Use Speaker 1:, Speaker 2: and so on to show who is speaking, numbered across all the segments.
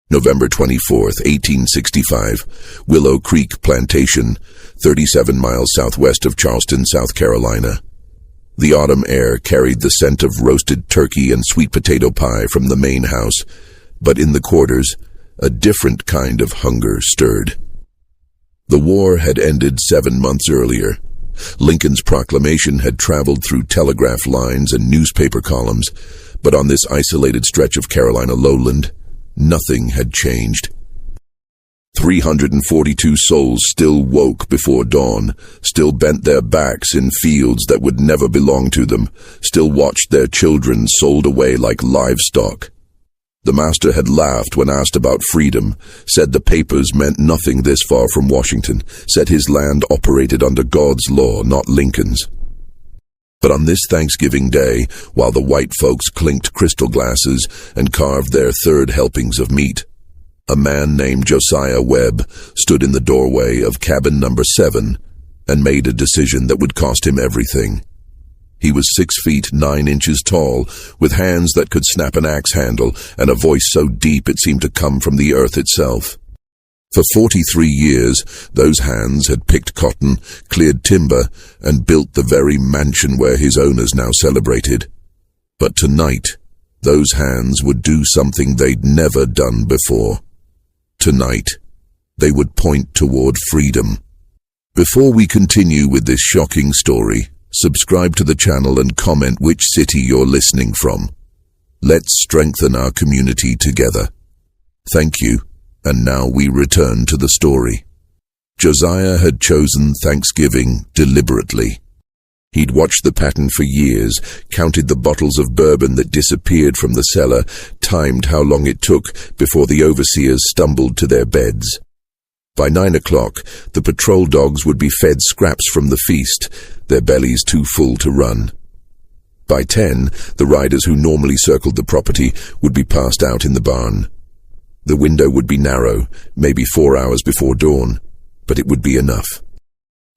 Speaker 1: November 24th, 1865, Willow Creek Plantation, 37 miles southwest of Charleston, South Carolina. The autumn air carried the scent of roasted turkey and sweet potato pie from the main house, but in the quarters, a different kind of hunger stirred. The war had ended 7 months earlier. Lincoln's proclamation had traveled through telegraph lines and newspaper columns, but on this isolated stretch of Carolina lowland, nothing had changed. 342 souls still woke before dawn, still bent their backs in fields that would never belong to them, still watched their children sold away like livestock. The master had laughed when asked about freedom, said the papers meant nothing this far from Washington, said his land operated under God's law, not Lincoln's. But on this Thanksgiving Day, while the white folks clinked crystal glasses and carved their third helpings of meat, a man named Josiah Webb stood in the doorway of cabin number 7 and made a decision that would cost him everything. He was 6 feet 9 inches tall, with hands that could snap an axe handle and a voice so deep it seemed to come from the earth itself. For 43 years, those hands had picked cotton, cleared timber, and built the very mansion where his owners now celebrated. But tonight, those hands would do something they'd never done before. Tonight, they would point toward freedom. Before we continue with this shocking story, subscribe to the channel and comment which city you're listening from. Let's strengthen our community together. Thank you. And now we return to the story. Josiah had chosen Thanksgiving deliberately. He'd watched the pattern for years, counted the bottles of bourbon that disappeared from the cellar, timed how long it took before the overseers stumbled to their beds. By 9 o'clock, the patrol dogs would be fed scraps from the feast, their bellies too full to run. By 10, the riders who normally circled the property would be passed out in the barn. The window would be narrow, maybe 4 hours before dawn, but it would be enough.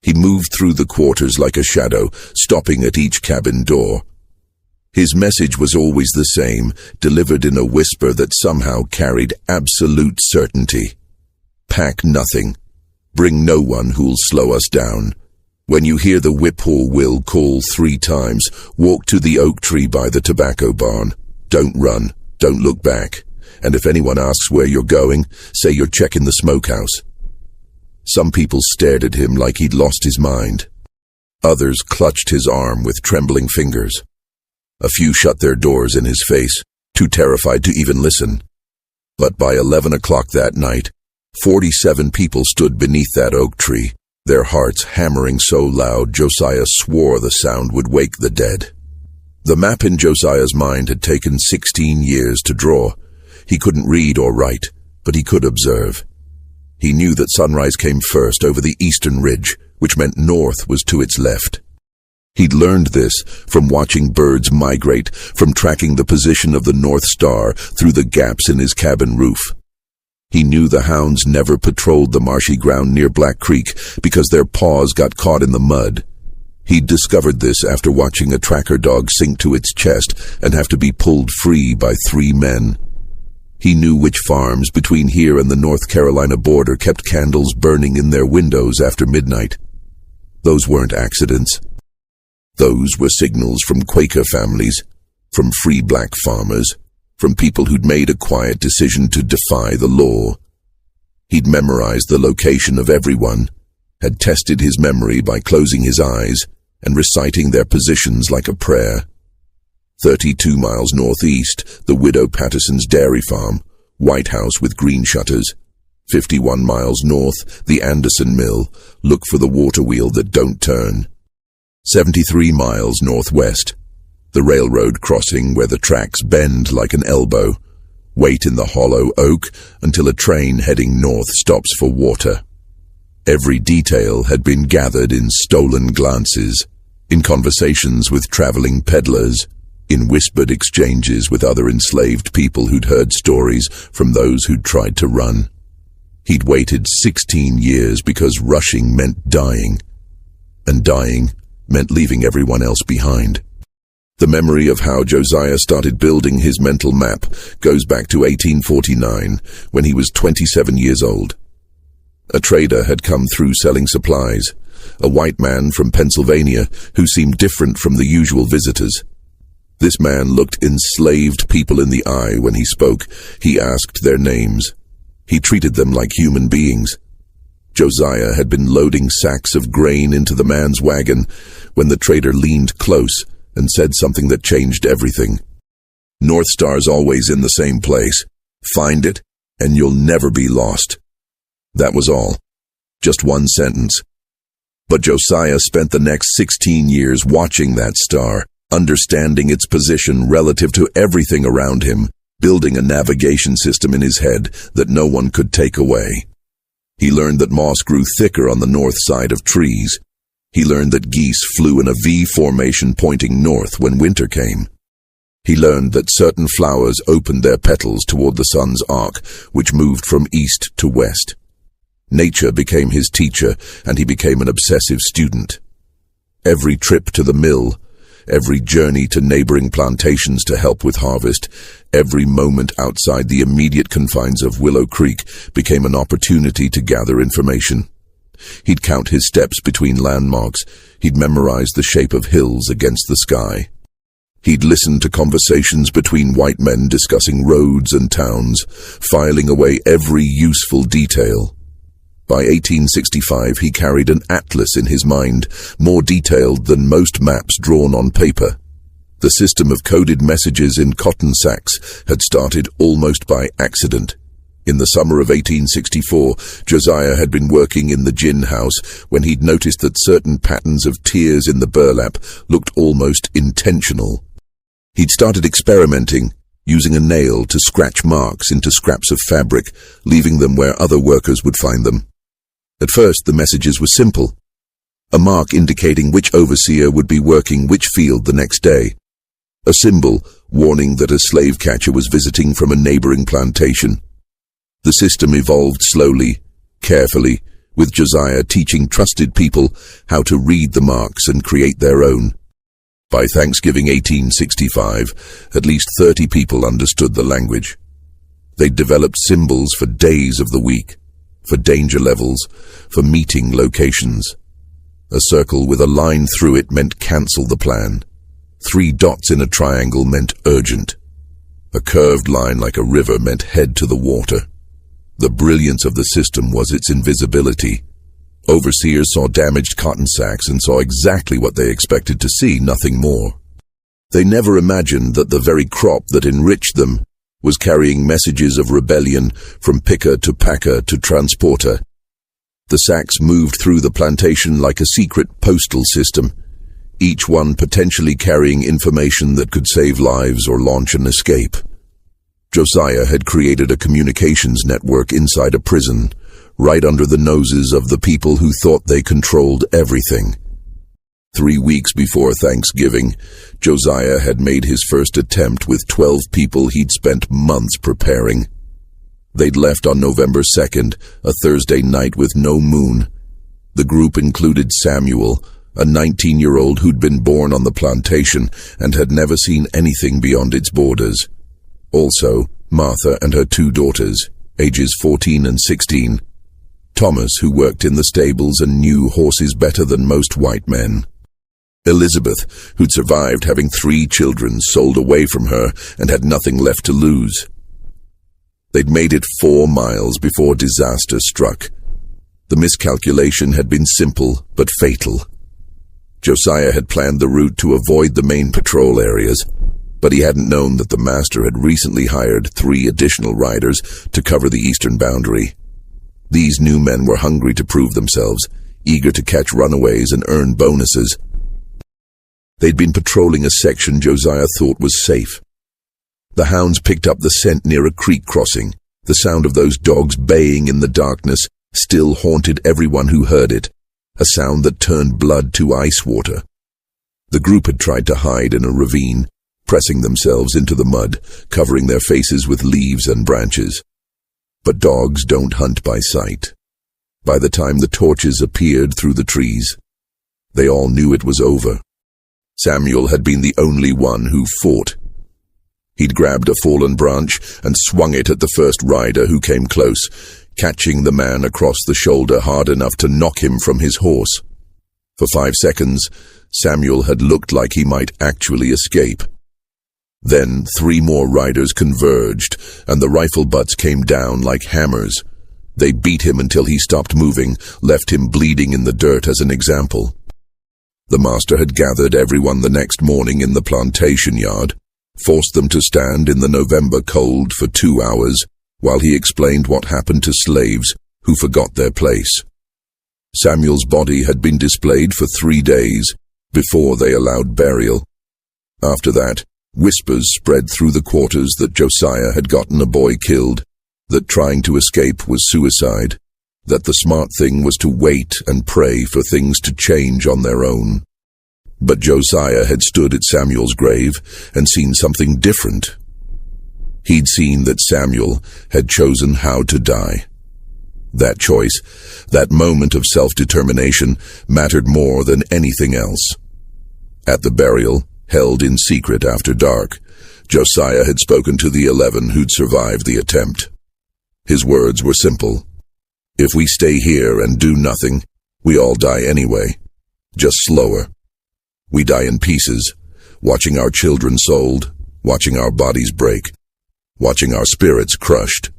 Speaker 1: He moved through the quarters like a shadow, stopping at each cabin door. His message was always the same, delivered in a whisper that somehow carried absolute certainty. Pack nothing. Bring no one who'll slow us down. When you hear the whip-poor-will call 3 times, walk to the oak tree by the tobacco barn. Don't run. Don't look back. And if anyone asks where you're going, say you're checking the smokehouse. Some people stared at him like he'd lost his mind. Others clutched his arm with trembling fingers. A few shut their doors in his face, too terrified to even listen. But by 11 o'clock that night, 47 people stood beneath that oak tree, their hearts hammering so loud Josiah swore the sound would wake the dead. The map in Josiah's mind had taken 16 years to draw. He couldn't read or write, but he could observe. He knew that sunrise came first over the eastern ridge, which meant north was to its left. He'd learned this from watching birds migrate, from tracking the position of the North Star through the gaps in his cabin roof. He knew the hounds never patrolled the marshy ground near Black Creek because their paws got caught in the mud. He'd discovered this after watching a tracker dog sink to its chest and have to be pulled free by 3 men. He knew which farms between here and the North Carolina border kept candles burning in their windows after midnight. Those weren't accidents. Those were signals from Quaker families, from free black farmers, from people who'd made a quiet decision to defy the law. He'd memorized the location of everyone, had tested his memory by closing his eyes and reciting their positions like a prayer. 32 miles northeast, the widow Patterson's dairy farm, white house with green shutters. 51 miles north, the Anderson mill, look for the water wheel that don't turn. 73 miles northwest, the railroad crossing where the tracks bend like an elbow. Wait in the hollow oak until a train heading north stops for water. Every detail had been gathered in stolen glances, in conversations with traveling peddlers, in whispered exchanges with other enslaved people who'd heard stories from those who'd tried to run. He'd waited 16 years because rushing meant dying, and dying meant leaving everyone else behind. The memory of how Josiah started building his mental map goes back to 1849, when he was 27 years old. A trader had come through selling supplies, a white man from Pennsylvania who seemed different from the usual visitors. This man looked enslaved people in the eye when he spoke. He asked their names. He treated them like human beings. Josiah had been loading sacks of grain into the man's wagon when the trader leaned close and said something that changed everything. "North Star's always in the same place. Find it, and you'll never be lost." That was all. Just one sentence. But Josiah spent the next 16 years watching that star, understanding its position relative to everything around him, building a navigation system in his head that no one could take away. He learned that moss grew thicker on the north side of trees. He learned that geese flew in a V formation pointing north when winter came. He learned that certain flowers opened their petals toward the sun's arc, which moved from east to west. Nature became his teacher, and he became an obsessive student. Every trip to the mill, every journey to neighboring plantations to help with harvest, every moment outside the immediate confines of Willow Creek became an opportunity to gather information. He'd count his steps between landmarks. He'd memorize the shape of hills against the sky. He'd listen to conversations between white men discussing roads and towns, filing away every useful detail. By 1865, he carried an atlas in his mind, more detailed than most maps drawn on paper. The system of coded messages in cotton sacks had started almost by accident. In the summer of 1864, Josiah had been working in the gin house when he'd noticed that certain patterns of tears in the burlap looked almost intentional. He'd started experimenting, using a nail to scratch marks into scraps of fabric, leaving them where other workers would find them. At first, the messages were simple. A mark indicating which overseer would be working which field the next day. A symbol warning that a slave catcher was visiting from a neighboring plantation. The system evolved slowly, carefully, with Josiah teaching trusted people how to read the marks and create their own. By Thanksgiving 1865, at least 30 people understood the language. They'd developed symbols for days of the week, for danger levels, for meeting locations. A circle with a line through it meant cancel the plan. 3 dots in a triangle meant urgent. A curved line like a river meant head to the water. The brilliance of the system was its invisibility. Overseers saw damaged cotton sacks and saw exactly what they expected to see, nothing more. They never imagined that the very crop that enriched them was carrying messages of rebellion from picker to packer to transporter. The sacks moved through the plantation like a secret postal system, each one potentially carrying information that could save lives or launch an escape. Josiah had created a communications network inside a prison, right under the noses of the people who thought they controlled everything. 3 weeks before Thanksgiving, Josiah had made his first attempt with 12 people he'd spent months preparing. They'd left on November 2nd, a Thursday night with no moon. The group included Samuel, a 19-year-old who'd been born on the plantation and had never seen anything beyond its borders. Also, Martha and her 2 daughters, ages 14 and 16. Thomas, who worked in the stables and knew horses better than most white men. Elizabeth, who'd survived having 3 children sold away from her and had nothing left to lose. They'd made it 4 miles before disaster struck. The miscalculation had been simple but fatal. Josiah had planned the route to avoid the main patrol areas, but he hadn't known that the master had recently hired 3 additional riders to cover the eastern boundary. These new men were hungry to prove themselves, eager to catch runaways and earn bonuses. They'd been patrolling a section Josiah thought was safe. The hounds picked up the scent near a creek crossing. The sound of those dogs baying in the darkness still haunted everyone who heard it, a sound that turned blood to ice water. The group had tried to hide in a ravine, pressing themselves into the mud, covering their faces with leaves and branches. But dogs don't hunt by sight. By the time the torches appeared through the trees, they all knew it was over. Samuel had been the only one who fought. He'd grabbed a fallen branch and swung it at the first rider who came close, catching the man across the shoulder hard enough to knock him from his horse. For 5 seconds, Samuel had looked like he might actually escape. Then 3 more riders converged, and the rifle butts came down like hammers. They beat him until he stopped moving, left him bleeding in the dirt as an example. The master had gathered everyone the next morning in the plantation yard, forced them to stand in the November cold for 2 hours, while he explained what happened to slaves who forgot their place. Samuel's body had been displayed for 3 days before they allowed burial. After that, whispers spread through the quarters that Josiah had gotten a boy killed, that trying to escape was suicide, that the smart thing was to wait and pray for things to change on their own. But Josiah had stood at Samuel's grave and seen something different. He'd seen that Samuel had chosen how to die. That choice, that moment of self-determination, mattered more than anything else. At the burial, held in secret after dark, Josiah had spoken to the 11 who'd survived the attempt. His words were simple. If we stay here and do nothing, we all die anyway, just slower. We die in pieces, watching our children sold, watching our bodies break, watching our spirits crushed.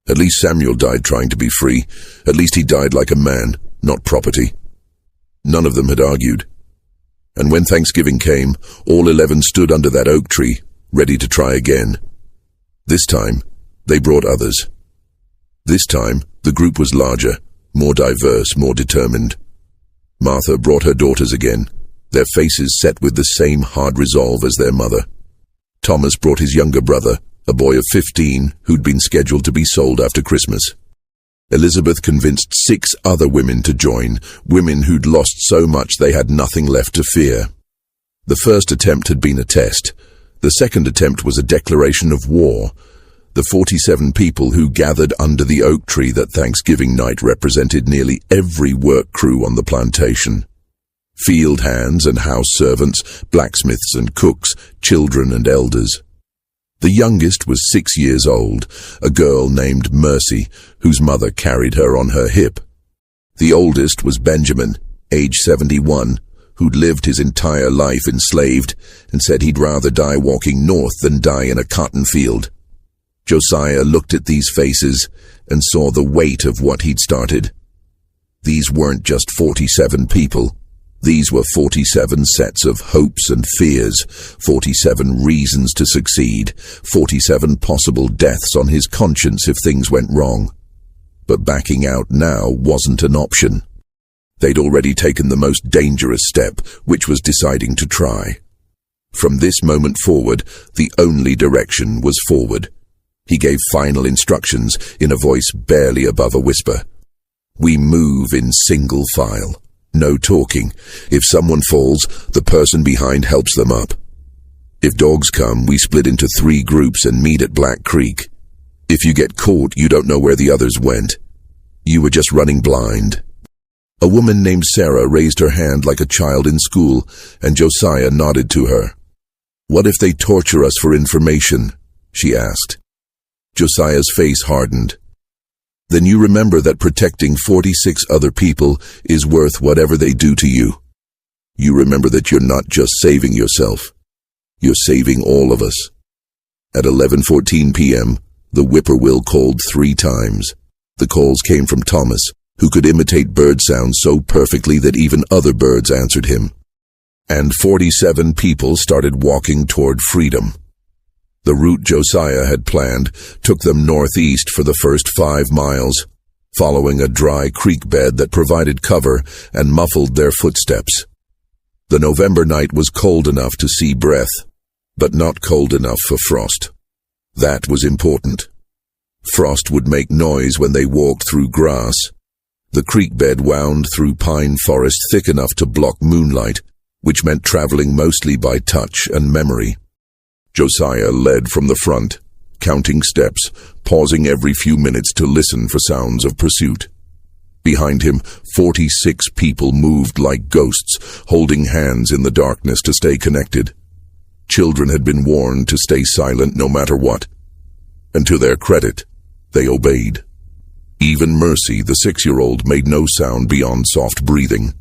Speaker 1: At least Samuel died trying to be free. At least he died like a man, not property. None of them had argued. And when Thanksgiving came, all 11 stood under that oak tree, ready to try again. This time, they brought others. This time, the group was larger, more diverse, more determined. Martha brought her daughters again, their faces set with the same hard resolve as their mother. Thomas brought his younger brother, a boy of 15 who'd been scheduled to be sold after Christmas. Elizabeth convinced 6 other women to join, women who'd lost so much they had nothing left to fear. The first attempt had been a test. The second attempt was a declaration of war. The 47 people who gathered under the oak tree that Thanksgiving night represented nearly every work crew on the plantation. Field hands and house servants, blacksmiths and cooks, children and elders. The youngest was 6 years old, a girl named Mercy, whose mother carried her on her hip. The oldest was Benjamin, age 71, who'd lived his entire life enslaved and said he'd rather die walking north than die in a cotton field. Josiah looked at these faces and saw the weight of what he'd started. These weren't just 47 people. These were 47 sets of hopes and fears, 47 reasons to succeed, 47 possible deaths on his conscience if things went wrong. But backing out now wasn't an option. They'd already taken the most dangerous step, which was deciding to try. From this moment forward, the only direction was forward. He gave final instructions in a voice barely above a whisper. We move in single file. No talking. If someone falls, the person behind helps them up. If dogs come, we split into 3 groups and meet at Black Creek. If you get caught, you don't know where the others went. You were just running blind. A woman named Sarah raised her hand like a child in school, and Josiah nodded to her. What if they torture us for information? She asked. Josiah's face hardened. Then you remember that protecting 46 other people is worth whatever they do to you. You remember that you're not just saving yourself. You're saving all of us. At 11:14 p.m., the whippoorwill called 3 times. The calls came from Thomas, who could imitate bird sounds so perfectly that even other birds answered him. And 47 people started walking toward freedom. The route Josiah had planned took them northeast for the first 5 miles, following a dry creek bed that provided cover and muffled their footsteps. The November night was cold enough to see breath, but not cold enough for frost. That was important. Frost would make noise when they walked through grass. The creek bed wound through pine forest thick enough to block moonlight, which meant traveling mostly by touch and memory. Josiah led from the front, counting steps, pausing every few minutes to listen for sounds of pursuit. Behind him, 46 people moved like ghosts, holding hands in the darkness to stay connected. Children had been warned to stay silent no matter what. And to their credit, they obeyed. Even Mercy, the 6-year-old, made no sound beyond soft breathing.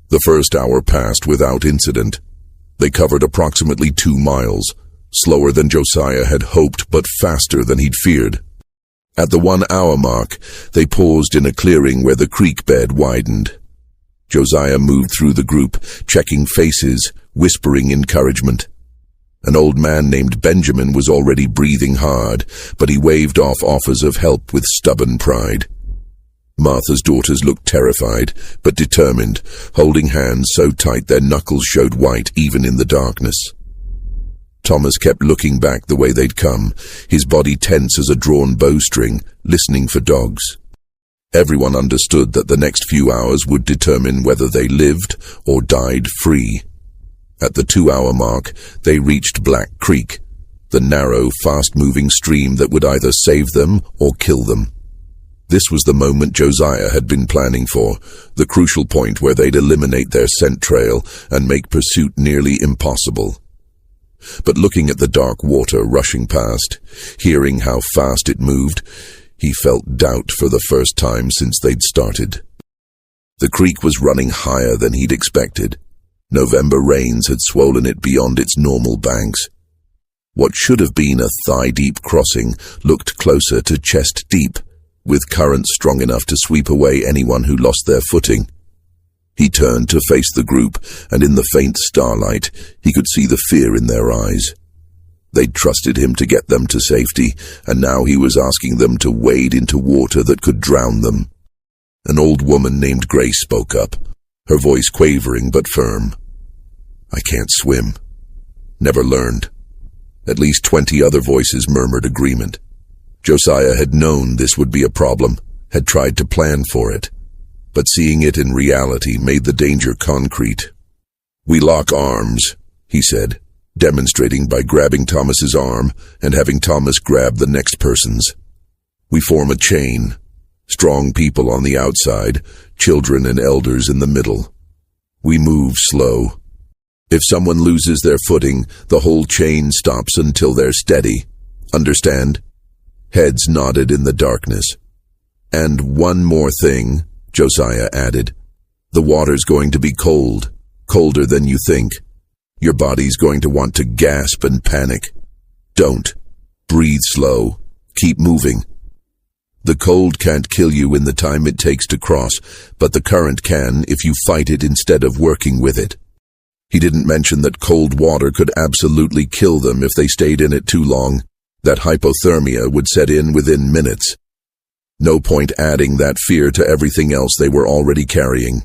Speaker 1: The first hour passed without incident. They covered approximately 2 miles, slower than Josiah had hoped but faster than he'd feared. At the 1-hour mark, they paused in a clearing where the creek bed widened. Josiah moved through the group, checking faces, whispering encouragement. An old man named Benjamin was already breathing hard, but he waved off offers of help with stubborn pride. Martha's daughters looked terrified, but determined, holding hands so tight their knuckles showed white even in the darkness. Thomas kept looking back the way they'd come, his body tense as a drawn bowstring, listening for dogs. Everyone understood that the next few hours would determine whether they lived or died free. At the 2-hour mark, they reached Black Creek, the narrow, fast-moving stream that would either save them or kill them. This was the moment Josiah had been planning for, the crucial point where they'd eliminate their scent trail and make pursuit nearly impossible. But looking at the dark water rushing past, hearing how fast it moved, he felt doubt for the first time since they'd started. The creek was running higher than he'd expected. November rains had swollen it beyond its normal banks. What should have been a thigh-deep crossing looked closer to chest-deep, with currents strong enough to sweep away anyone who lost their footing. He turned to face the group, and in the faint starlight, he could see the fear in their eyes. They'd trusted him to get them to safety, and now he was asking them to wade into water that could drown them. An old woman named Grace spoke up, her voice quavering but firm. "I can't swim. Never learned." At least 20 other voices murmured agreement. Josiah had known this would be a problem, had tried to plan for it, but seeing it in reality made the danger concrete. "We lock arms," he said, demonstrating by grabbing Thomas's arm and having Thomas grab the next person's. "We form a chain, strong people on the outside, children and elders in the middle. We move slow. If someone loses their footing, the whole chain stops until they're steady. Understand?" Heads nodded in the darkness. "And one more thing," Josiah added. "The water's going to be cold, colder than you think. Your body's going to want to gasp and panic. Don't. Breathe slow. Keep moving. The cold can't kill you in the time it takes to cross, but the current can if you fight it instead of working with it." He didn't mention that cold water could absolutely kill them if they stayed in it too long, that hypothermia would set in within minutes. No point adding that fear to everything else they were already carrying.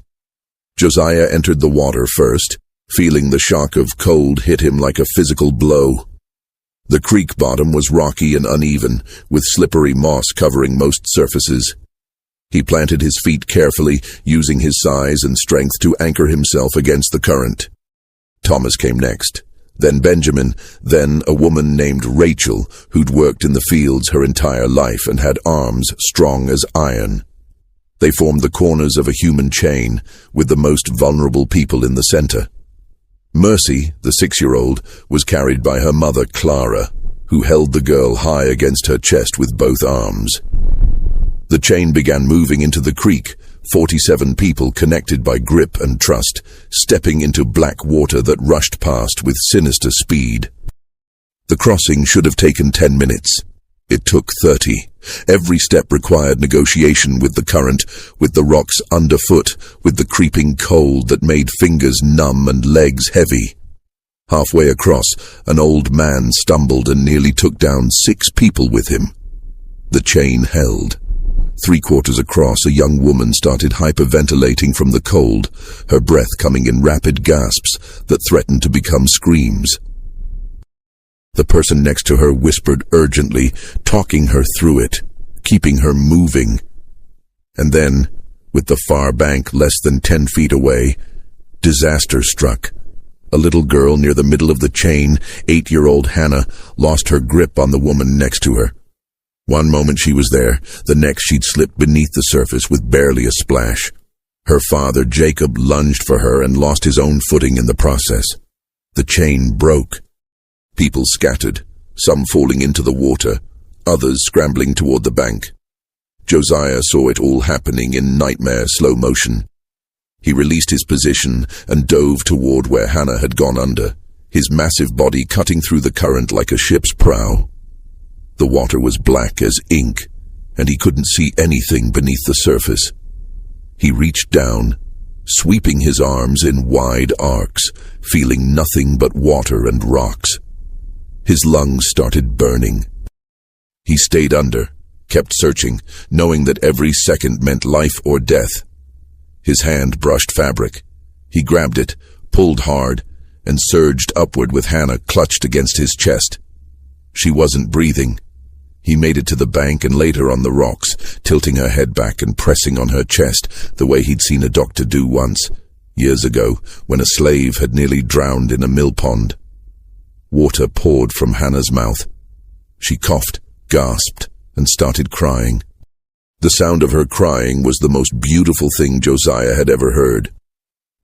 Speaker 1: Josiah entered the water first, feeling the shock of cold hit him like a physical blow. The creek bottom was rocky and uneven, with slippery moss covering most surfaces. He planted his feet carefully, using his size and strength to anchor himself against the current. Thomas came next, then Benjamin, then a woman named Rachel, who'd worked in the fields her entire life and had arms strong as iron. They formed the corners of a human chain, with the most vulnerable people in the center. Mercy, the 6-year-old, was carried by her mother, Clara, who held the girl high against her chest with both arms. The chain began moving into the creek, 47 people connected by grip and trust, stepping into black water that rushed past with sinister speed. The crossing should have taken 10 minutes. It took 30. Every step required negotiation with the current, with the rocks underfoot, with the creeping cold that made fingers numb and legs heavy. Halfway across, an old man stumbled and nearly took down 6 people with him. The chain held. 3/4 across, a young woman started hyperventilating from the cold, her breath coming in rapid gasps that threatened to become screams. The person next to her whispered urgently, talking her through it, keeping her moving. And then, with the far bank less than 10 feet away, disaster struck. A little girl near the middle of the chain, 8-year-old Hannah, lost her grip on the woman next to her. One moment she was there, the next she'd slipped beneath the surface with barely a splash. Her father, Jacob, lunged for her and lost his own footing in the process. The chain broke. People scattered, some falling into the water, others scrambling toward the bank. Josiah saw it all happening in nightmare slow motion. He released his position and dove toward where Hannah had gone under, his massive body cutting through the current like a ship's prow. The water was black as ink, and he couldn't see anything beneath the surface. He reached down, sweeping his arms in wide arcs, feeling nothing but water and rocks. His lungs started burning. He stayed under, kept searching, knowing that every second meant life or death. His hand brushed fabric. He grabbed it, pulled hard, and surged upward with Hannah clutched against his chest. She wasn't breathing. He made it to the bank and laid her on the rocks, tilting her head back and pressing on her chest the way he'd seen a doctor do once, years ago, when a slave had nearly drowned in a mill pond. Water poured from Hannah's mouth. She coughed, gasped, and started crying. The sound of her crying was the most beautiful thing Josiah had ever heard.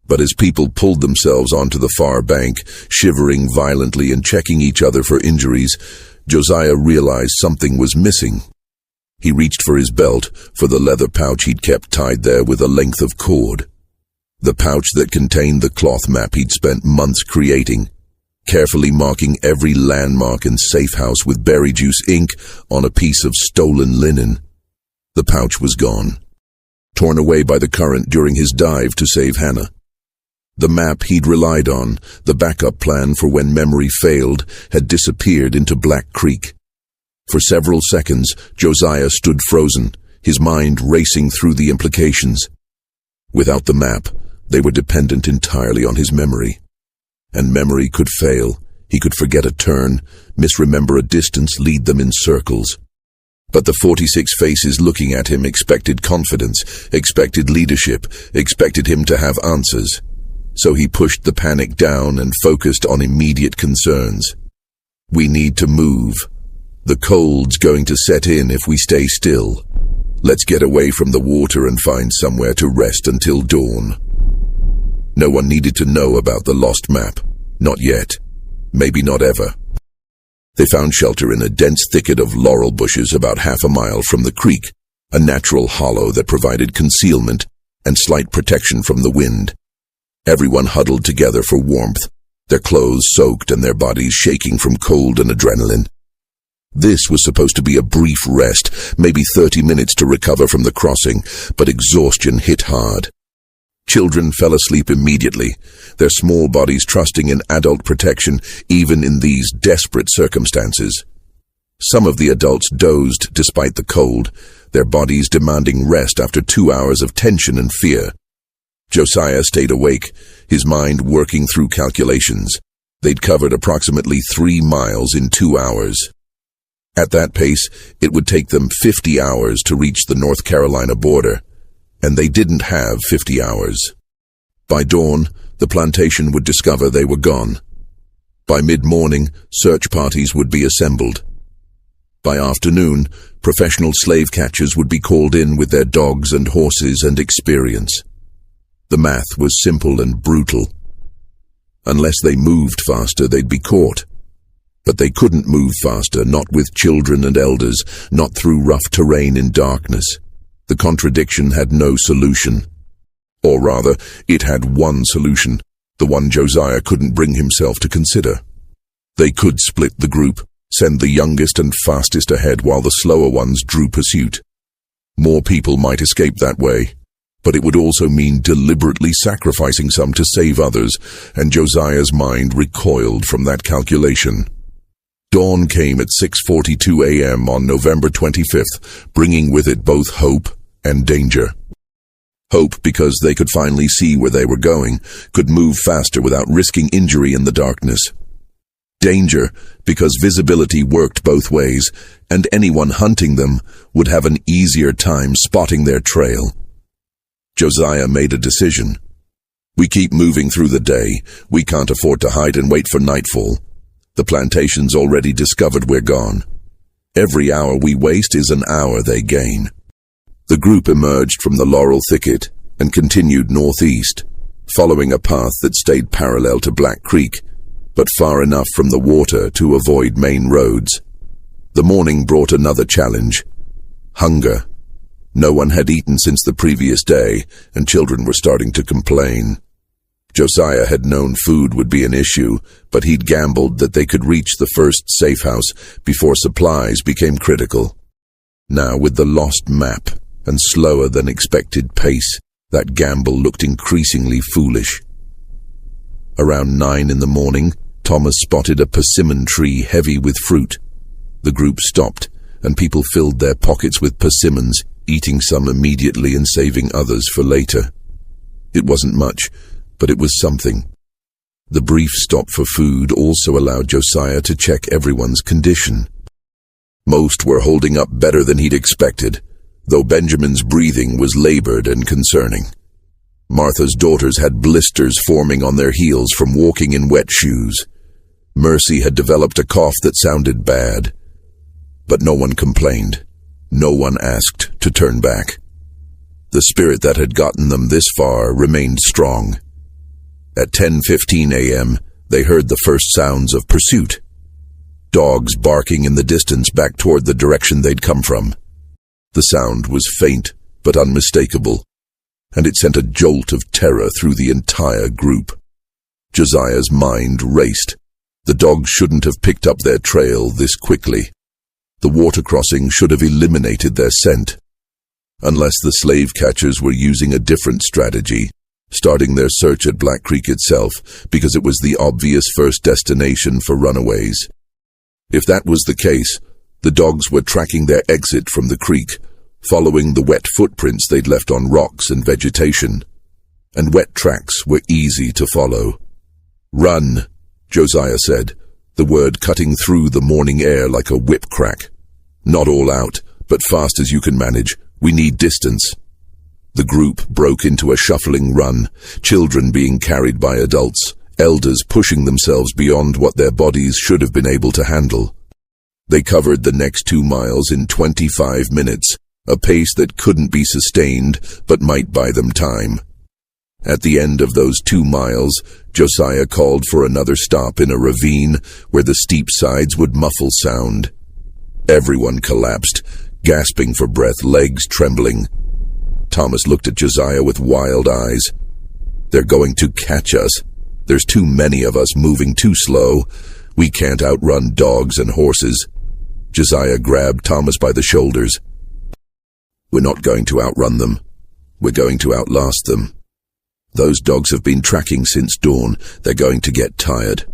Speaker 1: But as people pulled themselves onto the far bank, shivering violently and checking each other for injuries, Josiah realized something was missing. He reached for his belt, for the leather pouch he'd kept tied there with a length of cord. The pouch that contained the cloth map he'd spent months creating, carefully marking every landmark and safe house with berry juice ink on a piece of stolen linen. The pouch was gone, torn away by the current during his dive to save Hannah. The map he'd relied on, the backup plan for when memory failed, had disappeared into Black Creek. For several seconds, Josiah stood frozen, his mind racing through the implications. Without the map, they were dependent entirely on his memory. And memory could fail. He could forget a turn, misremember a distance, lead them in circles. But the 46 faces looking at him expected confidence, expected leadership, expected him to have answers. So he pushed the panic down and focused on immediate concerns. We need to move. The cold's going to set in if we stay still. Let's get away from the water and find somewhere to rest until dawn. No one needed to know about the lost map. Not yet. Maybe not ever. They found shelter in a dense thicket of laurel bushes about half a mile from the creek, a natural hollow that provided concealment and slight protection from the wind. Everyone huddled together for warmth, their clothes soaked and their bodies shaking from cold and adrenaline. This was supposed to be a brief rest, maybe 30 minutes to recover from the crossing, but exhaustion hit hard. Children fell asleep immediately, their small bodies trusting in adult protection even in these desperate circumstances. Some of the adults dozed despite the cold, their bodies demanding rest after 2 hours of tension and fear. Josiah stayed awake, his mind working through calculations. They'd covered approximately 3 miles in 2 hours. At that pace, it would take them 50 hours to reach the North Carolina border, and they didn't have 50 hours. By dawn, the plantation would discover they were gone. By mid-morning, search parties would be assembled. By afternoon, professional slave catchers would be called in with their dogs and horses and experience. The math was simple and brutal. Unless they moved faster, they'd be caught. But they couldn't move faster, not with children and elders, not through rough terrain in darkness. The contradiction had no solution. Or rather, it had one solution, the one Josiah couldn't bring himself to consider. They could split the group, send the youngest and fastest ahead while the slower ones drew pursuit. More people might escape that way. But it would also mean deliberately sacrificing some to save others, and Josiah's mind recoiled from that calculation. Dawn came at 6:42 a.m. on November 25th, bringing with it both hope and danger. Hope because they could finally see where they were going, could move faster without risking injury in the darkness. Danger because visibility worked both ways, and anyone hunting them would have an easier time spotting their trail. Josiah made a decision. We keep moving through the day. We can't afford to hide and wait for nightfall. The plantation's already discovered we're gone. Every hour we waste is an hour they gain. The group emerged from the laurel thicket and continued northeast, following a path that stayed parallel to Black Creek, but far enough from the water to avoid main roads. The morning brought another challenge: hunger. No one had eaten since the previous day, and children were starting to complain. Josiah had known food would be an issue, but he'd gambled that they could reach the first safe house before supplies became critical. Now, with the lost map and slower than expected pace, that gamble looked increasingly foolish. Around 9 in the morning, Thomas spotted a persimmon tree heavy with fruit. The group stopped, and people filled their pockets with persimmons, eating some immediately and saving others for later. It wasn't much, but it was something. The brief stop for food also allowed Josiah to check everyone's condition. Most were holding up better than he'd expected, though Benjamin's breathing was labored and concerning. Martha's daughters had blisters forming on their heels from walking in wet shoes. Mercy had developed a cough that sounded bad. But no one complained. No one asked to turn back. The spirit that had gotten them this far remained strong. At 10:15 a.m., they heard the first sounds of pursuit. Dogs barking in the distance back toward the direction they'd come from. The sound was faint but unmistakable, and it sent a jolt of terror through the entire group. Josiah's mind raced. The dogs shouldn't have picked up their trail this quickly. The water crossing should have eliminated their scent. Unless the slave catchers were using a different strategy, starting their search at Black Creek itself because it was the obvious first destination for runaways. If that was the case, the dogs were tracking their exit from the creek, following the wet footprints they'd left on rocks and vegetation. And wet tracks were easy to follow. "Run," Josiah said, the word cutting through the morning air like a whip crack. "Not all out, but fast as you can manage. We need distance." The group broke into a shuffling run, children being carried by adults, elders pushing themselves beyond what their bodies should have been able to handle. They covered the next 2 miles in 25 minutes, a pace that couldn't be sustained but might buy them time. At the end of those 2 miles, Josiah called for another stop in a ravine where the steep sides would muffle sound. Everyone collapsed, gasping for breath, legs trembling. Thomas looked at Josiah with wild eyes. "They're going to catch us. There's too many of us moving too slow. We can't outrun dogs and horses." Josiah grabbed Thomas by the shoulders. "We're not going to outrun them. We're going to outlast them. Those dogs have been tracking since dawn. They're going to get tired.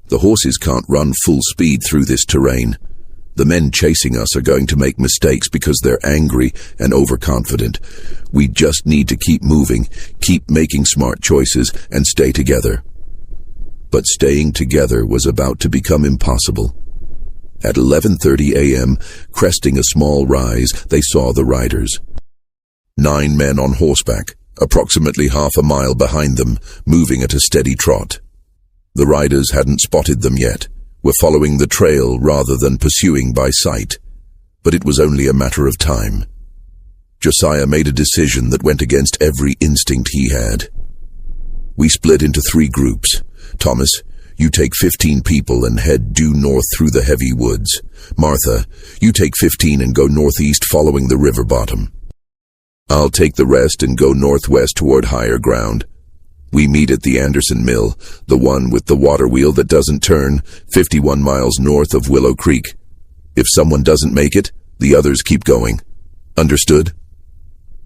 Speaker 1: The horses can't run full speed through this terrain. The men chasing us are going to make mistakes because they're angry and overconfident. We just need to keep moving, keep making smart choices, and stay together." But staying together was about to become impossible. At 11:30 a.m., cresting a small rise, they saw the riders. 9 men on horseback, approximately half a mile behind them, moving at a steady trot. The riders hadn't spotted them yet, were following the trail rather than pursuing by sight, but it was only a matter of time. Josiah made a decision that went against every instinct he had. "We split into 3 groups. Thomas, you take 15 people and head due north through the heavy woods. Martha, you take 15 and go northeast following the river bottom. I'll take the rest and go northwest toward higher ground. We meet at the Anderson Mill, the one with the water wheel that doesn't turn, 51 miles north of Willow Creek. If someone doesn't make it, the others keep going. Understood?"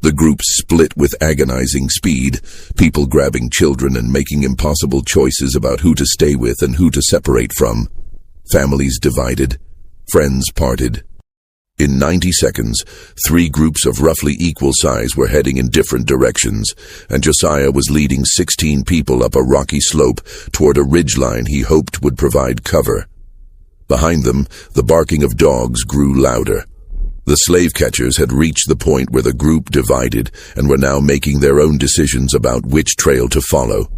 Speaker 1: The group split with agonizing speed, people grabbing children and making impossible choices about who to stay with and who to separate from. Families divided, friends parted. In 90 seconds, 3 groups of roughly equal size were heading in different directions, and Josiah was leading 16 people up a rocky slope toward a ridgeline he hoped would provide cover. Behind them, the barking of dogs grew louder. The slave catchers had reached the point where the group divided and were now making their own decisions about which trail to follow.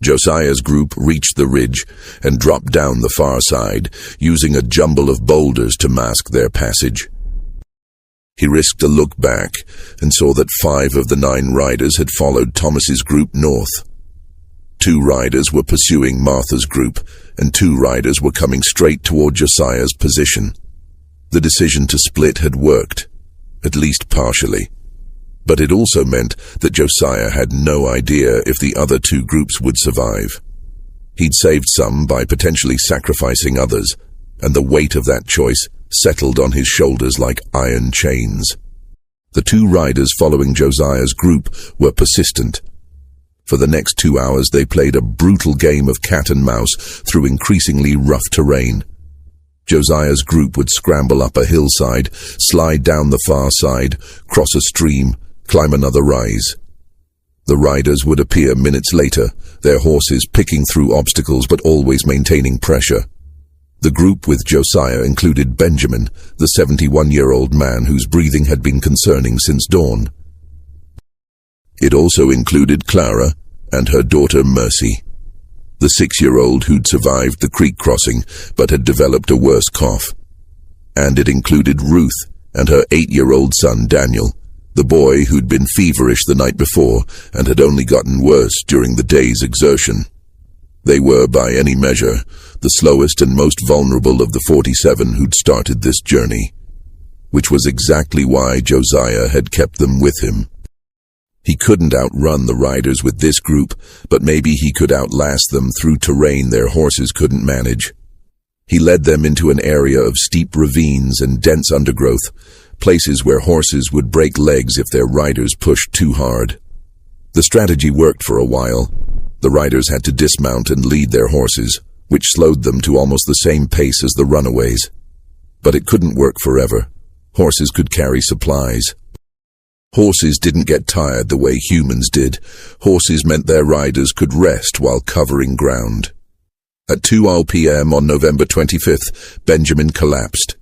Speaker 1: Josiah's group reached the ridge and dropped down the far side, using a jumble of boulders to mask their passage. He risked a look back and saw that 5 of the 9 riders had followed Thomas's group north. 2 riders were pursuing Martha's group, and 2 riders were coming straight toward Josiah's position. The decision to split had worked, at least partially. But it also meant that Josiah had no idea if the other 2 groups would survive. He'd saved some by potentially sacrificing others, and the weight of that choice settled on his shoulders like iron chains. The 2 riders following Josiah's group were persistent. For the next 2 hours they played a brutal game of cat and mouse through increasingly rough terrain. Josiah's group would scramble up a hillside, slide down the far side, cross a stream, climb another rise. The riders would appear minutes later, their horses picking through obstacles but always maintaining pressure. The group with Josiah included Benjamin, the 71-year-old man whose breathing had been concerning since dawn. It also included Clara and her daughter Mercy, the 6-year-old who'd survived the creek crossing but had developed a worse cough. And it included Ruth and her 8-year-old son Daniel, the boy who'd been feverish the night before and had only gotten worse during the day's exertion. They were, by any measure, the slowest and most vulnerable of the 47 who'd started this journey, which was exactly why Josiah had kept them with him. He couldn't outrun the riders with this group, but maybe he could outlast them through terrain their horses couldn't manage. He led them into an area of steep ravines and dense undergrowth, places where horses would break legs if their riders pushed too hard. The strategy worked for a while. The riders had to dismount and lead their horses, which slowed them to almost the same pace as the runaways. But it couldn't work forever. Horses could carry supplies. Horses didn't get tired the way humans did. Horses meant their riders could rest while covering ground. At 2:00 p.m. on November 25th, Benjamin collapsed,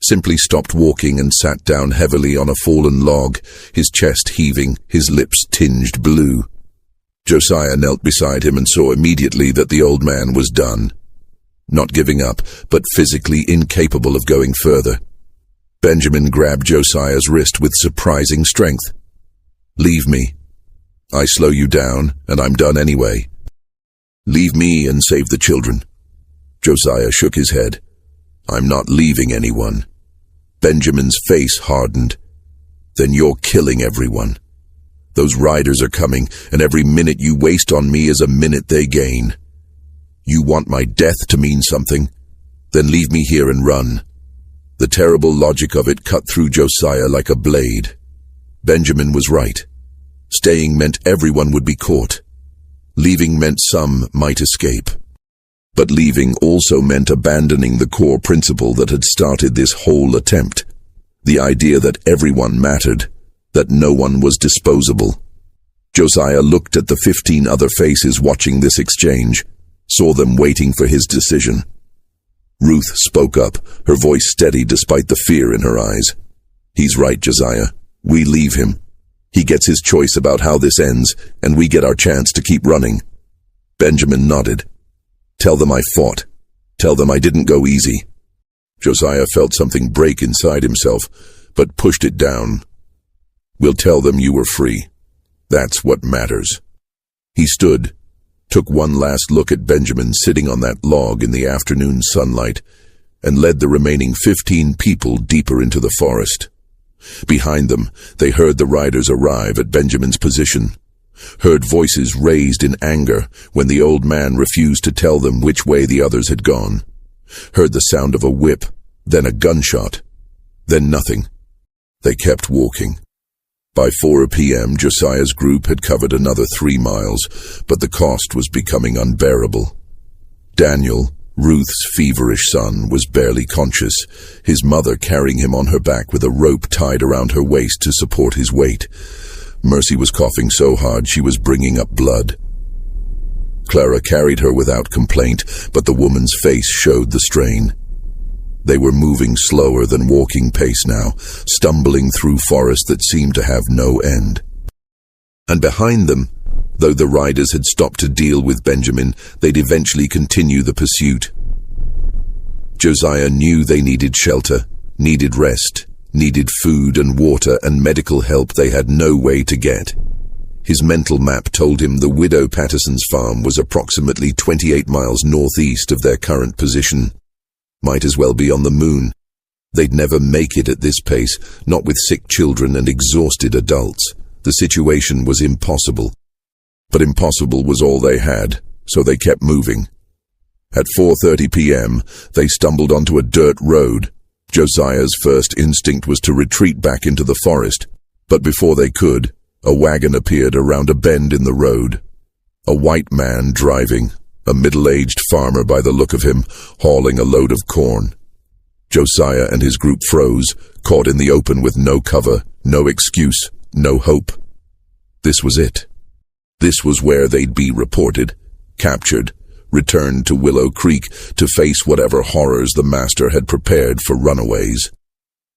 Speaker 1: simply stopped walking and sat down heavily on a fallen log, his chest heaving, his lips tinged blue. Josiah knelt beside him and saw immediately that the old man was done. Not giving up, but physically incapable of going further. Benjamin grabbed Josiah's wrist with surprising strength. "Leave me. I slow you down, and I'm done anyway. Leave me and save the children." Josiah shook his head. "I'm not leaving anyone." Benjamin's face hardened. "Then you're killing everyone. Those riders are coming, and every minute you waste on me is a minute they gain. You want my death to mean something? Then leave me here and run." The terrible logic of it cut through Josiah like a blade. Benjamin was right. Staying meant everyone would be caught. Leaving meant some might escape. But leaving also meant abandoning the core principle that had started this whole attempt. The idea that everyone mattered, that no one was disposable. Josiah looked at the 15 other faces watching this exchange, saw them waiting for his decision. Ruth spoke up, her voice steady despite the fear in her eyes. "He's right, Josiah. We leave him. He gets his choice about how this ends, and we get our chance to keep running." Benjamin nodded. "Tell them I fought. Tell them I didn't go easy." Josiah felt something break inside himself, but pushed it down. "We'll tell them you were free. That's what matters." He stood, took one last look at Benjamin sitting on that log in the afternoon sunlight, and led the remaining 15 people deeper into the forest. Behind them, they heard the riders arrive at Benjamin's position, heard voices raised in anger when the old man refused to tell them which way the others had gone, heard the sound of a whip, then a gunshot, then nothing. They kept walking. By 4 p.m., Josiah's group had covered another 3 miles, but the cost was becoming unbearable. Daniel, Ruth's feverish son, was barely conscious, his mother carrying him on her back with a rope tied around her waist to support his weight. Mercy was coughing so hard she was bringing up blood. Clara carried her without complaint, but the woman's face showed the strain. They were moving slower than walking pace now, stumbling through forest that seemed to have no end. And behind them, Though the riders had stopped to deal with Benjamin, they'd eventually continue the pursuit. Josiah knew they needed shelter, needed rest, needed food and water and medical help they had no way to get. His mental map told him the widow Patterson's farm was approximately 28 miles northeast of their current position. Might as well be on the moon. They'd never make it at this pace, not with sick children and exhausted adults. The situation was impossible. But impossible was all they had, so they kept moving. At 4:30 p.m., they stumbled onto a dirt road. Josiah's first instinct was to retreat back into the forest, but before they could, a wagon appeared around a bend in the road. A white man driving, a middle-aged farmer by the look of him, hauling a load of corn. Josiah and his group froze, caught in the open with no cover, no excuse, no hope. This was it. This was where they'd be reported, captured, returned to Willow Creek to face whatever horrors the master had prepared for runaways.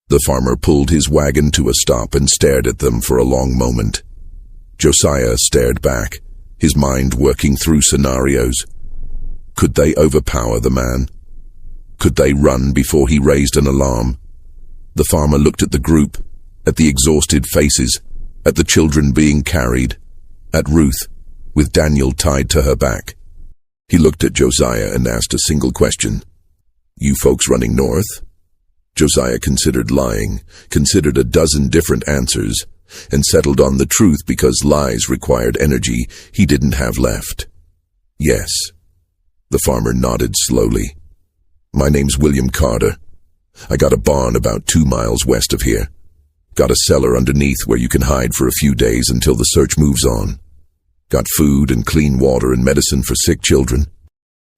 Speaker 1: The farmer pulled his wagon to a stop and stared at them for a long moment. Josiah stared back, his mind working through scenarios. Could they overpower the man? Could they run before he raised an alarm? The farmer looked at the group, at the exhausted faces, at the children being carried, at Ruth, with Daniel tied to her back. He looked at Josiah and asked a single question. "You folks running north?" Josiah considered lying, considered a dozen different answers, and settled on the truth because lies required energy he didn't have left. "Yes." The farmer nodded slowly. "My name's William Carter. I got a barn about 2 miles west of here. Got a cellar underneath where you can hide for a few days until the search moves on. Got food and clean water and medicine for sick children.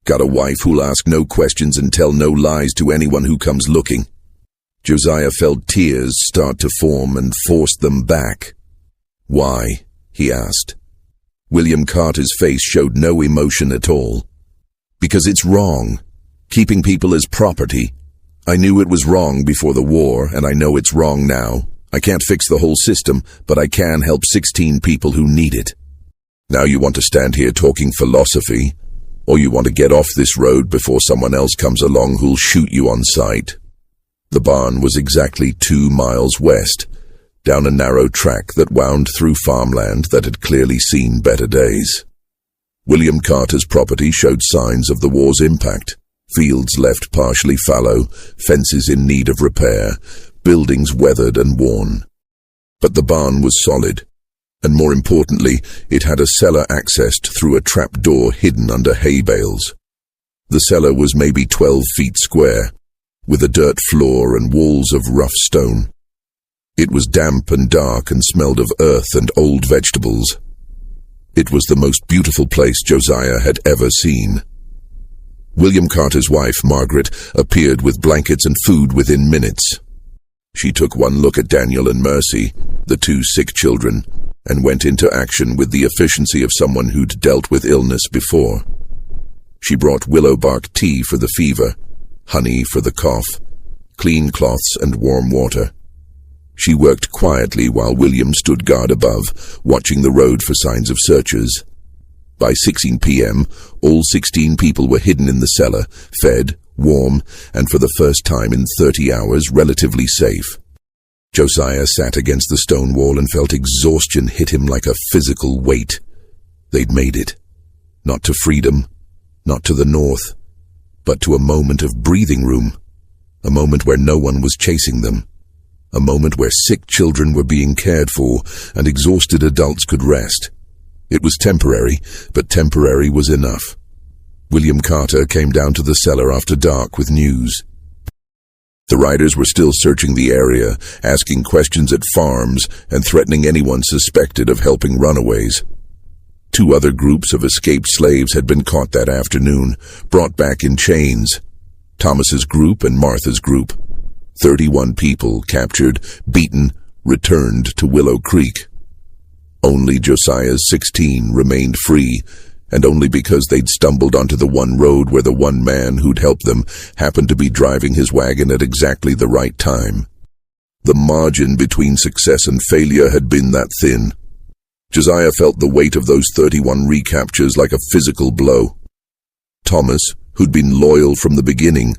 Speaker 1: Got a wife who'll ask no questions and tell no lies to anyone who comes looking." Josiah felt tears start to form and forced them back. "Why?" he asked. William Carter's face showed no emotion at all. "Because it's wrong. Keeping people as property. I knew it was wrong before the war, and I know it's wrong now. I can't fix the whole system, but I can help 16 people who need it. Now you want to stand here talking philosophy, or you want to get off this road before someone else comes along who'll shoot you on sight." The barn was exactly 2 miles west, down a narrow track that wound through farmland that had clearly seen better days. William Carter's property showed signs of the war's impact. Fields left partially fallow, fences in need of repair, buildings weathered and worn. But the barn was solid, and more importantly, it had a cellar accessed through a trapdoor hidden under hay bales. The cellar was maybe 12 feet square, with a dirt floor and walls of rough stone. It was damp and dark and smelled of earth and old vegetables. It was the most beautiful place Josiah had ever seen. William Carter's wife, Margaret, appeared with blankets and food within minutes. She took one look at Daniel and Mercy, the 2 sick children, and went into action with the efficiency of someone who'd dealt with illness before. She brought willow bark tea for the fever, honey for the cough, clean cloths and warm water. She worked quietly while William stood guard above, watching the road for signs of searchers. By 16 p.m., all 16 people were hidden in the cellar, fed, warm, and for the first time in 30 hours, relatively safe. Josiah sat against the stone wall and felt exhaustion hit him like a physical weight. They'd made it. Not to freedom, not to the north, but to a moment of breathing room, a moment where no one was chasing them, a moment where sick children were being cared for and exhausted adults could rest. It was temporary, but temporary was enough. William Carter came down to the cellar after dark with news. The riders were still searching the area, asking questions at farms and threatening anyone suspected of helping runaways. 2 other groups of escaped slaves had been caught that afternoon, brought back in chains. Thomas's group and Martha's group. 31 people captured, beaten, returned to Willow Creek. Only Josiah's 16 remained free, and only because they'd stumbled onto the one road where the one man who'd helped them happened to be driving his wagon at exactly the right time. The margin between success and failure had been that thin. Josiah felt the weight of those 31 recaptures like a physical blow. Thomas, who'd been loyal from the beginning.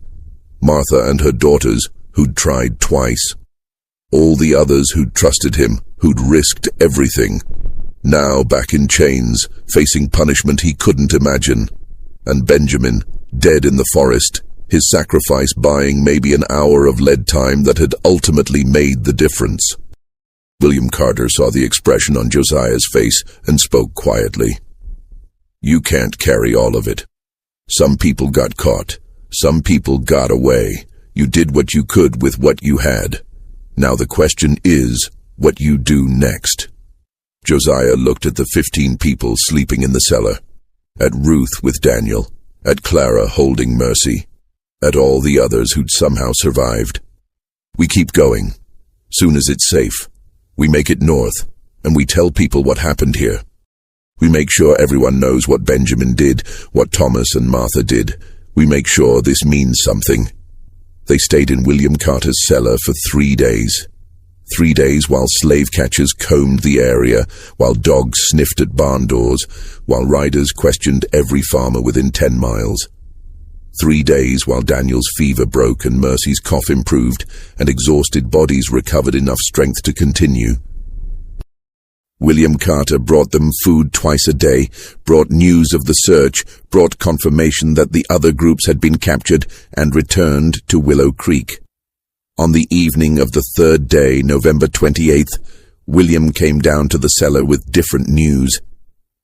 Speaker 1: Martha and her daughters, who'd tried twice. All the others who'd trusted him, who'd risked everything. Now back in chains, facing punishment he couldn't imagine. And Benjamin, dead in the forest, his sacrifice buying maybe an hour of lead time that had ultimately made the difference. William Carter saw the expression on Josiah's face and spoke quietly. "You can't carry all of it. Some people got caught. Some people got away. You did what you could with what you had. Now the question is what you do next." Josiah looked at the 15 people sleeping in the cellar, at Ruth with Daniel, at Clara holding Mercy, at all the others who'd somehow survived. "We keep going. Soon as it's safe, we make it north, and we tell people what happened here. We make sure everyone knows what Benjamin did, what Thomas and Martha did. We make sure this means something." They stayed in William Carter's cellar for 3 days. 3 days while slave catchers combed the area, while dogs sniffed at barn doors, while riders questioned every farmer within 10 miles. 3 days while Daniel's fever broke and Mercy's cough improved, and exhausted bodies recovered enough strength to continue. William Carter brought them food twice a day, brought news of the search, brought confirmation that the other groups had been captured, and returned to Willow Creek. On the evening of the 3rd day, November 28th, William came down to the cellar with different news.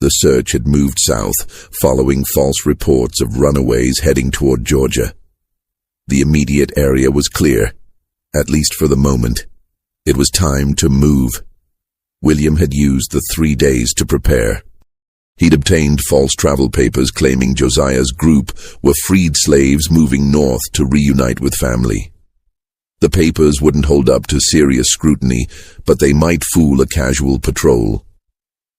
Speaker 1: The search had moved south, following false reports of runaways heading toward Georgia. The immediate area was clear, at least for the moment. It was time to move. William had used the 3 days to prepare. He'd obtained false travel papers claiming Josiah's group were freed slaves moving north to reunite with family. The papers wouldn't hold up to serious scrutiny, but they might fool a casual patrol.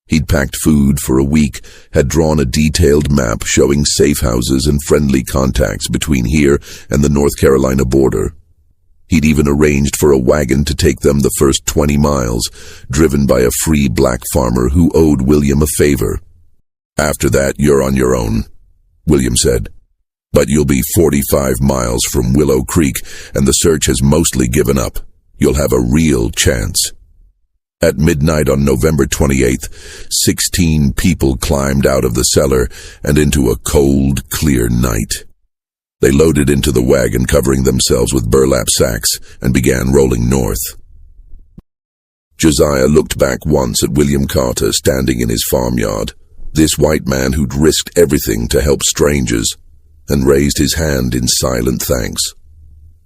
Speaker 1: He'd packed food for a week, had drawn a detailed map showing safe houses and friendly contacts between here and the North Carolina border. He'd even arranged for a wagon to take them the first 20 miles, driven by a free black farmer who owed William a favor. "After that, you're on your own," William said. "But you'll be 45 miles from Willow Creek, and the search has mostly given up. You'll have a real chance." At midnight on November 28th, 16 people climbed out of the cellar and into a cold, clear night. They loaded into the wagon, covering themselves with burlap sacks, and began rolling north. Josiah looked back once at William Carter standing in his farmyard, this white man who'd risked everything to help strangers, and raised his hand in silent thanks.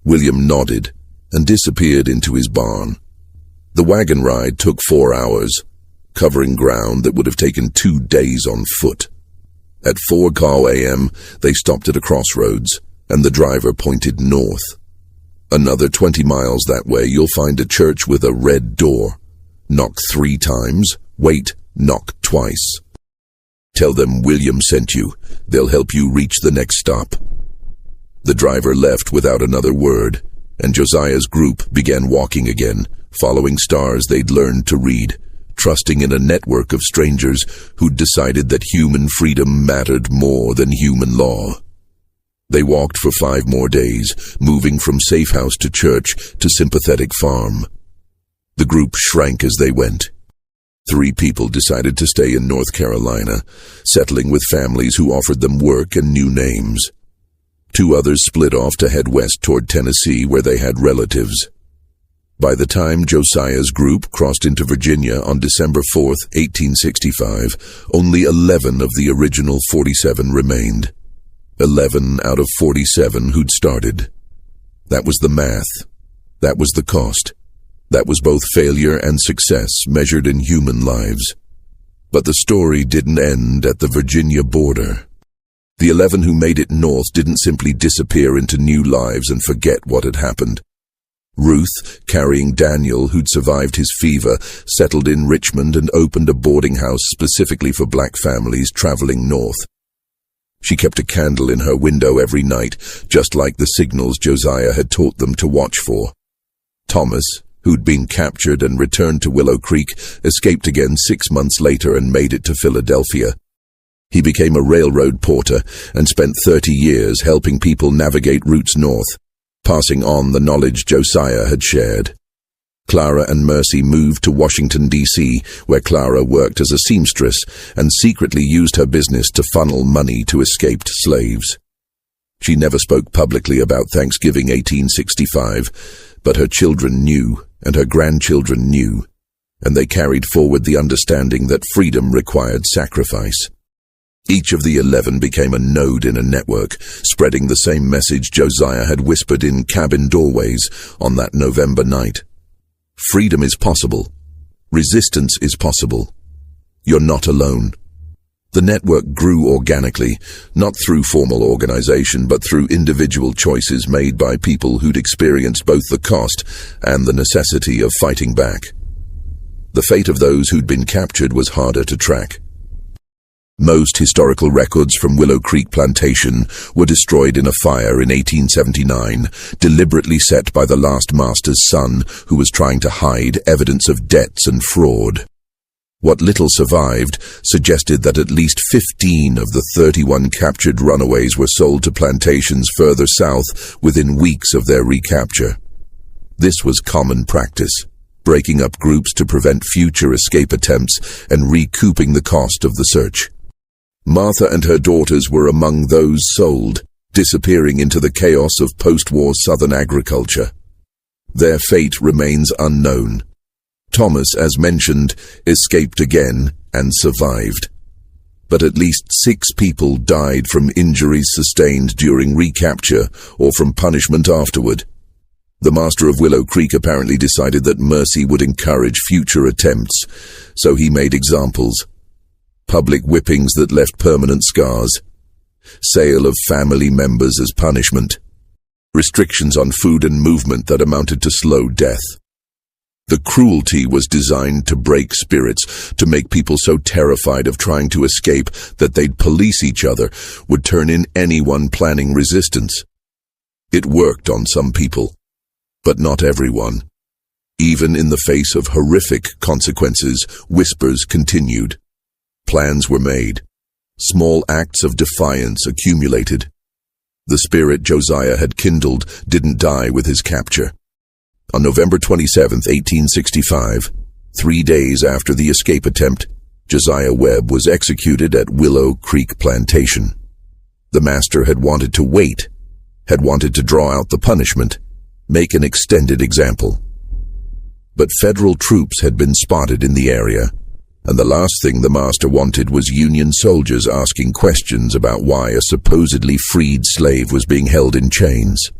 Speaker 1: William nodded and disappeared into his barn. The wagon ride took 4 hours, covering ground that would have taken 2 days on foot. At 4:00 a.m., they stopped at a crossroads, and the driver pointed north. "Another 20 miles that way, you'll find a church with a red door. Knock 3 times, wait, knock twice. Tell them William sent you. They'll help you reach the next stop." The driver left without another word, and Josiah's group began walking again, following stars they'd learned to read, trusting in a network of strangers who'd decided that human freedom mattered more than human law. They walked for 5 more days, moving from safe house to church to sympathetic farm. The group shrank as they went. 3 people decided to stay in North Carolina, settling with families who offered them work and new names. 2 others split off to head west toward Tennessee, where they had relatives. By the time Josiah's group crossed into Virginia on December 4th, 1865, only 11 of the original 47 remained. 11 out of 47 who'd started. That was the math. That was the cost. That was both failure and success measured in human lives. But the story didn't end at the Virginia border. The 11 who made it north didn't simply disappear into new lives and forget what had happened. Ruth, carrying Daniel, who'd survived his fever, settled in Richmond and opened a boarding house specifically for black families traveling north. She kept a candle in her window every night, just like the signals Josiah had taught them to watch for. Thomas, who'd been captured and returned to Willow Creek, escaped again 6 months later and made it to Philadelphia. He became a railroad porter and spent 30 years helping people navigate routes north, passing on the knowledge Josiah had shared. Clara and Mercy moved to Washington, D.C., where Clara worked as a seamstress and secretly used her business to funnel money to escaped slaves. She never spoke publicly about Thanksgiving 1865, but her children knew, and her grandchildren knew, and they carried forward the understanding that freedom required sacrifice. Each of the 11 became a node in a network, spreading the same message Josiah had whispered in cabin doorways on that November night. Freedom is possible. Resistance is possible. You're not alone. The network grew organically, not through formal organization, but through individual choices made by people who'd experienced both the cost and the necessity of fighting back. The fate of those who'd been captured was harder to track. Most historical records from Willow Creek Plantation were destroyed in a fire in 1879, deliberately set by the last master's son, who was trying to hide evidence of debts and fraud. What little survived suggested that at least 15 of the 31 captured runaways were sold to plantations further south within weeks of their recapture. This was common practice, breaking up groups to prevent future escape attempts and recouping the cost of the search. Martha and her daughters were among those sold, disappearing into the chaos of post-war Southern agriculture. Their fate remains unknown. Thomas, as mentioned, escaped again and survived. But at least 6 people died from injuries sustained during recapture or from punishment afterward. The master of Willow Creek apparently decided that mercy would encourage future attempts, so he made examples. Public whippings that left permanent scars, sale of family members as punishment, restrictions on food and movement that amounted to slow death. The cruelty was designed to break spirits, to make people so terrified of trying to escape that they'd police each other, would turn in anyone planning resistance. It worked on some people, but not everyone. Even in the face of horrific consequences, whispers continued. Plans were made. Small acts of defiance accumulated. The spirit Josiah had kindled didn't die with his capture. On November 27, 1865, 3 days after the escape attempt, Josiah Webb was executed at Willow Creek Plantation. The master had wanted to wait, had wanted to draw out the punishment, make an extended example. But federal troops had been spotted in the area, and the last thing the master wanted was Union soldiers asking questions about why a supposedly freed slave was being held in chains.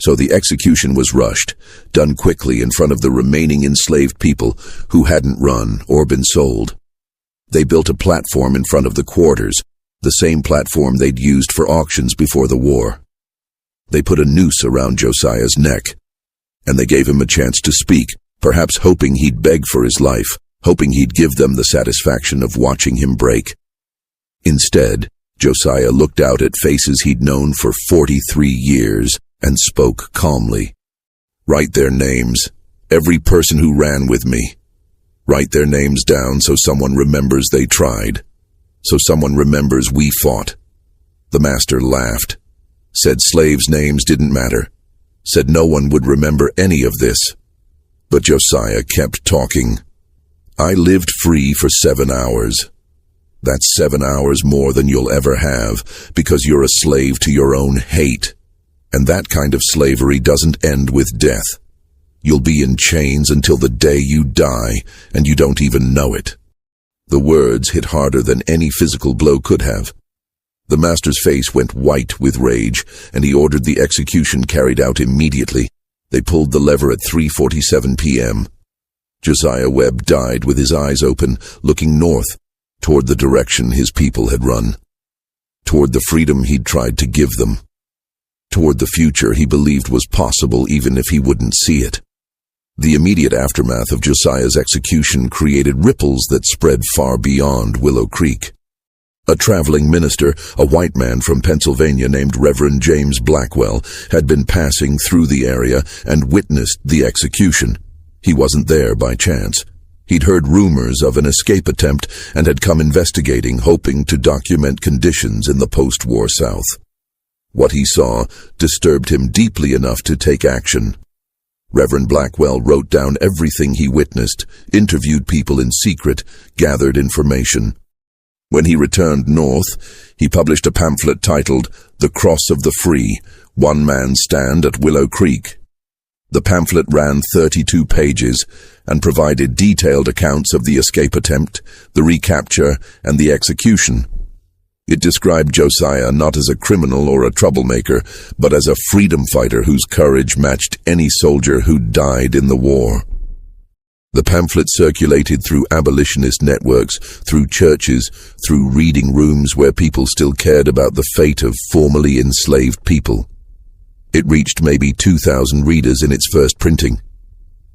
Speaker 1: So the execution was rushed, done quickly in front of the remaining enslaved people who hadn't run or been sold. They built a platform in front of the quarters, the same platform they'd used for auctions before the war. They put a noose around Josiah's neck, and they gave him a chance to speak, perhaps hoping he'd beg for his life, hoping he'd give them the satisfaction of watching him break. Instead, Josiah looked out at faces he'd known for 43 years and spoke calmly. Write their names, every person who ran with me. Write their names down so someone remembers they tried, so someone remembers we fought. The master laughed, said slaves' names didn't matter, said no one would remember any of this. But Josiah kept talking. I lived free for 7 hours. That's 7 hours more than you'll ever have, because you're a slave to your own hate. And that kind of slavery doesn't end with death. You'll be in chains until the day you die, and you don't even know it. The words hit harder than any physical blow could have. The master's face went white with rage, and he ordered the execution carried out immediately. They pulled the lever at 3:47 p.m. Josiah Webb died with his eyes open, looking north, toward the direction his people had run, toward the freedom he'd tried to give them, toward the future he believed was possible even if he wouldn't see it. The immediate aftermath of Josiah's execution created ripples that spread far beyond Willow Creek. A traveling minister, a white man from Pennsylvania named Reverend James Blackwell, had been passing through the area and witnessed the execution. He wasn't there by chance. He'd heard rumors of an escape attempt and had come investigating, hoping to document conditions in the post-war South. What he saw disturbed him deeply enough to take action. Reverend Blackwell wrote down everything he witnessed, interviewed people in secret, gathered information. When he returned north, he published a pamphlet titled "The Cross of the Free, One Man's Stand at Willow Creek." The pamphlet ran 32 pages and provided detailed accounts of the escape attempt, the recapture, and the execution. It described Josiah not as a criminal or a troublemaker, but as a freedom fighter whose courage matched any soldier who died in the war. The pamphlet circulated through abolitionist networks, through churches, through reading rooms where people still cared about the fate of formerly enslaved people. It reached maybe 2,000 readers in its first printing.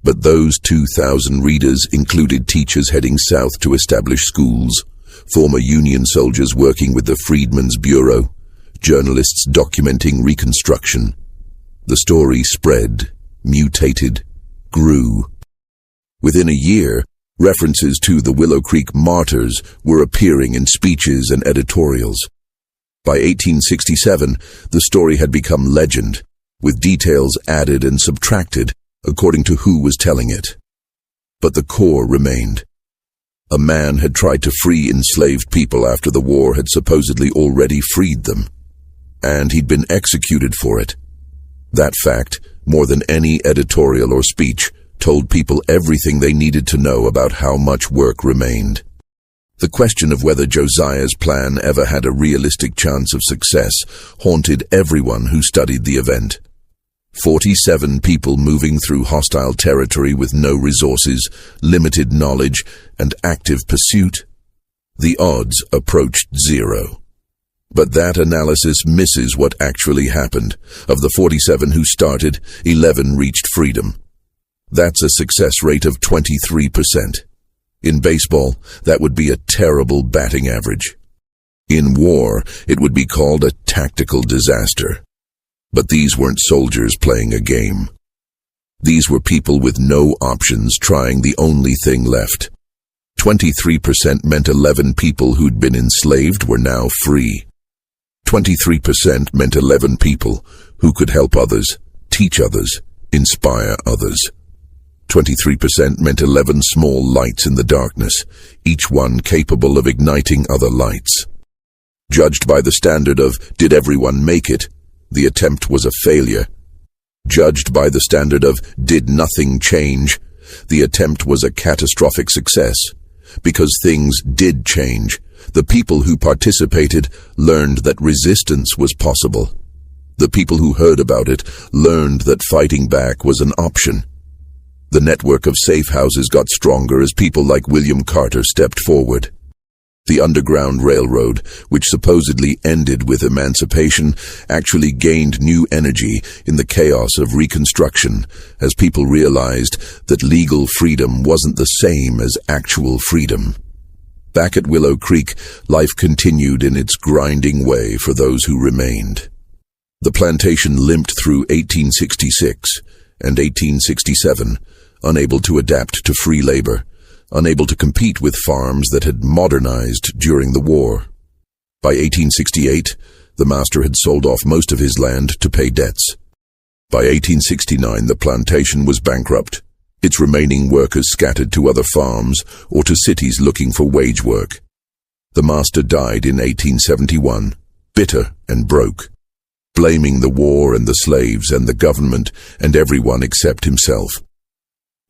Speaker 1: But those 2,000 readers included teachers heading south to establish schools, former Union soldiers working with the Freedmen's Bureau, journalists documenting Reconstruction. The story spread, mutated, grew. Within a year, references to the Willow Creek martyrs were appearing in speeches and editorials. By 1867, the story had become legend, with details added and subtracted according to who was telling it. But the core remained. A man had tried to free enslaved people after the war had supposedly already freed them, and he'd been executed for it. That fact, more than any editorial or speech, told people everything they needed to know about how much work remained. The question of whether Josiah's plan ever had a realistic chance of success haunted everyone who studied the event. 47 people moving through hostile territory with no resources, limited knowledge, and active pursuit. The odds approached zero. But that analysis misses what actually happened. Of the 47 who started, 11 reached freedom. That's a success rate of 23%. In baseball, that would be a terrible batting average. In war, it would be called a tactical disaster. But these weren't soldiers playing a game. These were people with no options trying the only thing left. 23% meant 11 people who'd been enslaved were now free. 23% meant 11 people who could help others, teach others, inspire others. 23% meant 11 small lights in the darkness, each one capable of igniting other lights. Judged by the standard of, did everyone make it, the attempt was a failure. Judged by the standard of, did nothing change, the attempt was a catastrophic success. Because things did change. The people who participated learned that resistance was possible. The people who heard about it learned that fighting back was an option. The network of safe houses got stronger as people like William Carter stepped forward. The Underground Railroad, which supposedly ended with emancipation, actually gained new energy in the chaos of Reconstruction as people realized that legal freedom wasn't the same as actual freedom. Back at Willow Creek, life continued in its grinding way for those who remained. The plantation limped through 1866 and 1867, unable to adapt to free labor, unable to compete with farms that had modernized during the war. By 1868, the master had sold off most of his land to pay debts. By 1869, the plantation was bankrupt, its remaining workers scattered to other farms or to cities looking for wage work. The master died in 1871, bitter and broke, blaming the war and the slaves and the government and everyone except himself.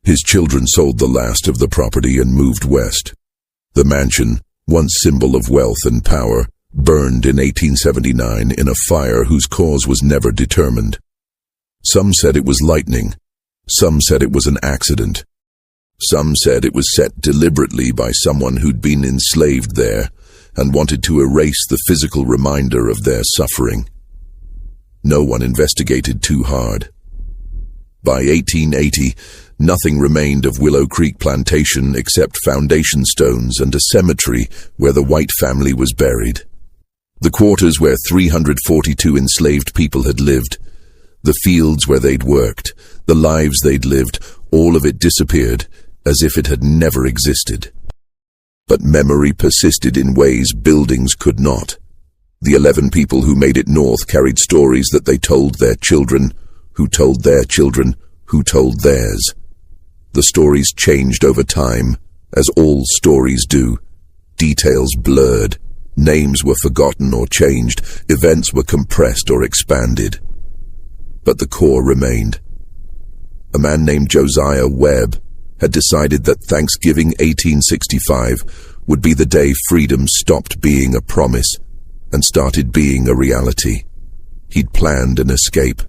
Speaker 1: His children sold the last of the property and moved west. The mansion, once symbol of wealth and power, burned in 1879 in a fire whose cause was never determined. Some said it was lightning. Some said it was an accident. Some said it was set deliberately by someone who'd been enslaved there and wanted to erase the physical reminder of their suffering. No one investigated too hard. By 1880, nothing remained of Willow Creek Plantation except foundation stones and a cemetery where the White family was buried. The quarters where 342 enslaved people had lived, the fields where they'd worked, the lives they'd lived, all of it disappeared as if it had never existed. But memory persisted in ways buildings could not. The 11 people who made it north carried stories that they told their children, who told their children, who told theirs. The stories changed over time, as all stories do. Details blurred, names were forgotten or changed, events were compressed or expanded. But the core remained. A man named Josiah Webb had decided that Thanksgiving 1865 would be the day freedom stopped being a promise and started being a reality. He'd planned an escape.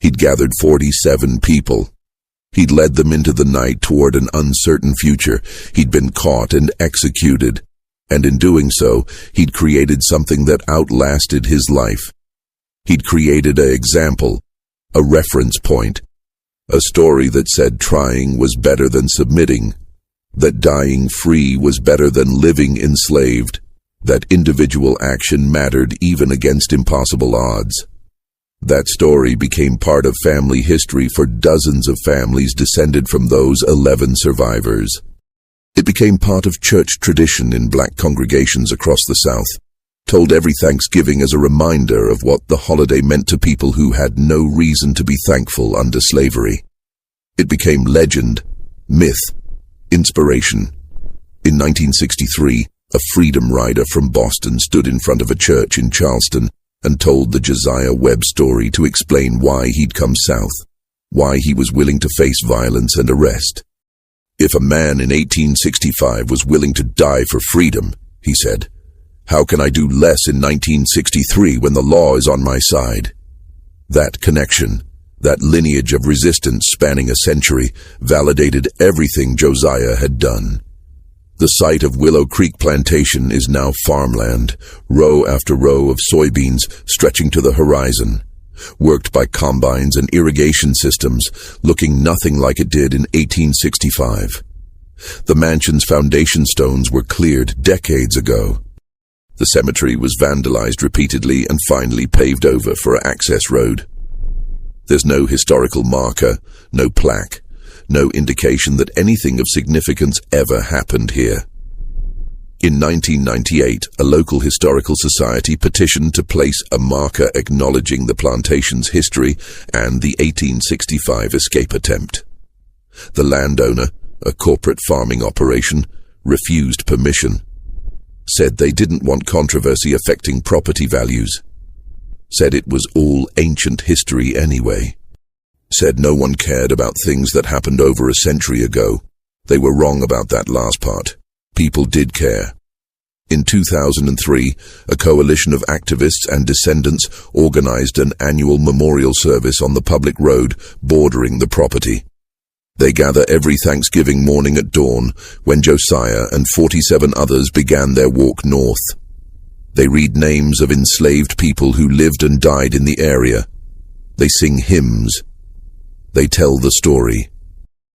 Speaker 1: He'd gathered 47 people. He'd led them into the night toward an uncertain future. He'd been caught and executed, and in doing so, he'd created something that outlasted his life. He'd created an example, a reference point, a story that said trying was better than submitting, that dying free was better than living enslaved, that individual action mattered even against impossible odds. That story became part of family history for dozens of families descended from those 11 survivors. It became part of church tradition in black congregations across the South, told every Thanksgiving as a reminder of what the holiday meant to people who had no reason to be thankful under slavery. It became legend, myth, inspiration. In 1963, a freedom rider from Boston stood in front of a church in Charleston and told the Josiah Webb story to explain why he'd come south, why he was willing to face violence and arrest. If a man in 1865 was willing to die for freedom, he said, how can I do less in 1963 when the law is on my side? That connection, that lineage of resistance spanning a century, validated everything Josiah had done. The site of Willow Creek Plantation is now farmland, row after row of soybeans stretching to the horizon, worked by combines and irrigation systems, looking nothing like it did in 1865. The mansion's foundation stones were cleared decades ago. The cemetery was vandalized repeatedly and finally paved over for an access road. There's no historical marker, no plaque, no indication that anything of significance ever happened here. In 1998, a local historical society petitioned to place a marker acknowledging the plantation's history and the 1865 escape attempt. The landowner, a corporate farming operation, refused permission, said they didn't want controversy affecting property values, said it was all ancient history anyway, said no one cared about things that happened over a century ago. They were wrong about that last part. People did care. In 2003, a coalition of activists and descendants organized an annual memorial service on the public road bordering the property. They gather every Thanksgiving morning at dawn, when Josiah and 47 others began their walk north. They read names of enslaved people who lived and died in the area. They sing hymns. They tell the story.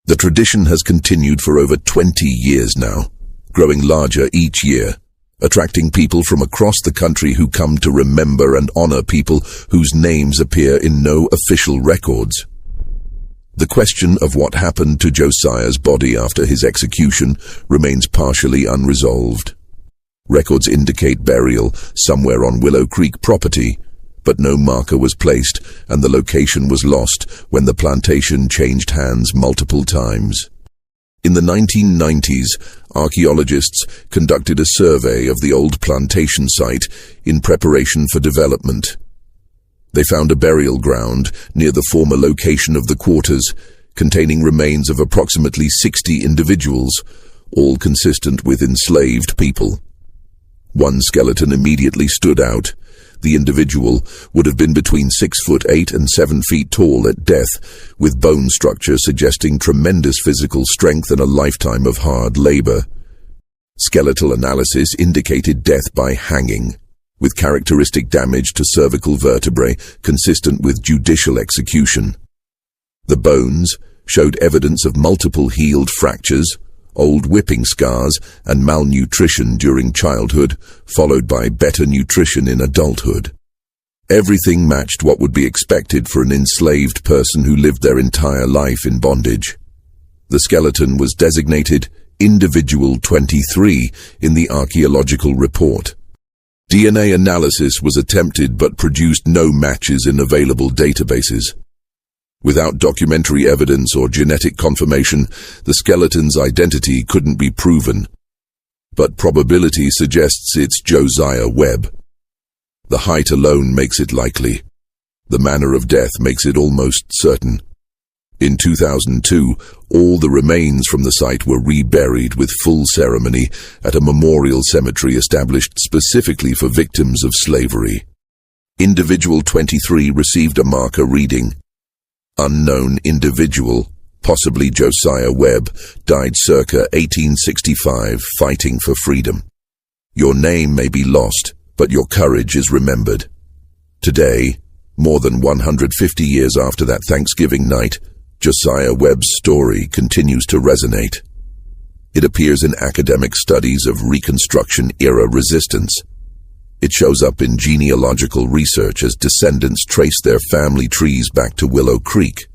Speaker 1: The tradition has continued for over 20 years now, growing larger each year, attracting people from across the country who come to remember and honor people whose names appear in no official records. The question of what happened to Josiah's body after his execution remains partially unresolved. Records indicate burial somewhere on Willow Creek property, but no marker was placed and the location was lost when the plantation changed hands multiple times. In the 1990s, archaeologists conducted a survey of the old plantation site in preparation for development. They found a burial ground near the former location of the quarters, containing remains of approximately 60 individuals, all consistent with enslaved people. One skeleton immediately stood out. The individual would have been between 6'8" and 7 feet tall at death, with bone structure suggesting tremendous physical strength and a lifetime of hard labor. Skeletal analysis indicated death by hanging, with characteristic damage to cervical vertebrae consistent with judicial execution. The bones showed evidence of multiple healed fractures, old whipping scars, and malnutrition during childhood, followed by better nutrition in adulthood. Everything matched what would be expected for an enslaved person who lived their entire life in bondage. The skeleton was designated Individual 23 in the archaeological report. DNA analysis was attempted but produced no matches in available databases. Without documentary evidence or genetic confirmation, the skeleton's identity couldn't be proven. But probability suggests it's Josiah Webb. The height alone makes it likely. The manner of death makes it almost certain. In 2002, all the remains from the site were reburied with full ceremony at a memorial cemetery established specifically for victims of slavery. Individual 23 received a marker reading, "Unknown individual, possibly Josiah Webb, died circa 1865 fighting for freedom. Your name may be lost, but your courage is remembered." Today, more than 150 years after that Thanksgiving night, Josiah Webb's story continues to resonate. It appears in academic studies of Reconstruction-era resistance. It shows up in genealogical research as descendants trace their family trees back to Willow Creek.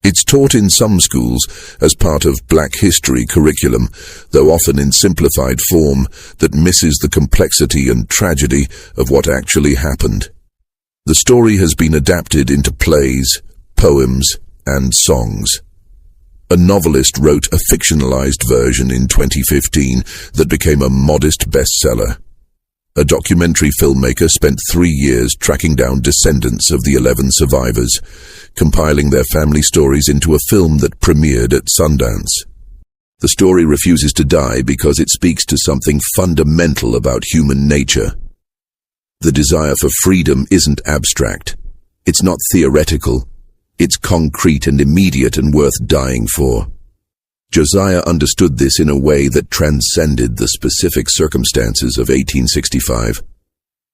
Speaker 1: It's taught in some schools as part of Black history curriculum, though often in simplified form that misses the complexity and tragedy of what actually happened. The story has been adapted into plays, poems, and songs. A novelist wrote a fictionalized version in 2015 that became a modest bestseller. A documentary filmmaker spent 3 years tracking down descendants of the 11 survivors, compiling their family stories into a film that premiered at Sundance. The story refuses to die because it speaks to something fundamental about human nature. The desire for freedom isn't abstract. It's not theoretical. It's concrete and immediate and worth dying for. Josiah understood this in a way that transcended the specific circumstances of 1865.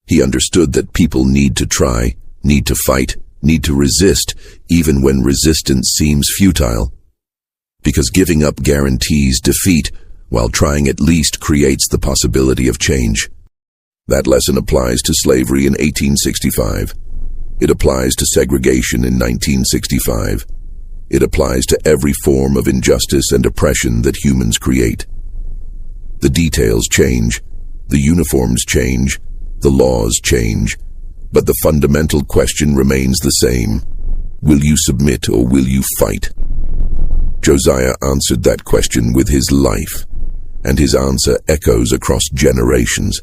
Speaker 1: He understood that people need to try, need to fight, need to resist, even when resistance seems futile. Because giving up guarantees defeat, while trying at least creates the possibility of change. That lesson applies to slavery in 1865. It applies to segregation in 1965. It applies to every form of injustice and oppression that humans create. The details change, the uniforms change, the laws change, but the fundamental question remains the same. Will you submit or will you fight? Josiah answered that question with his life, and his answer echoes across generations.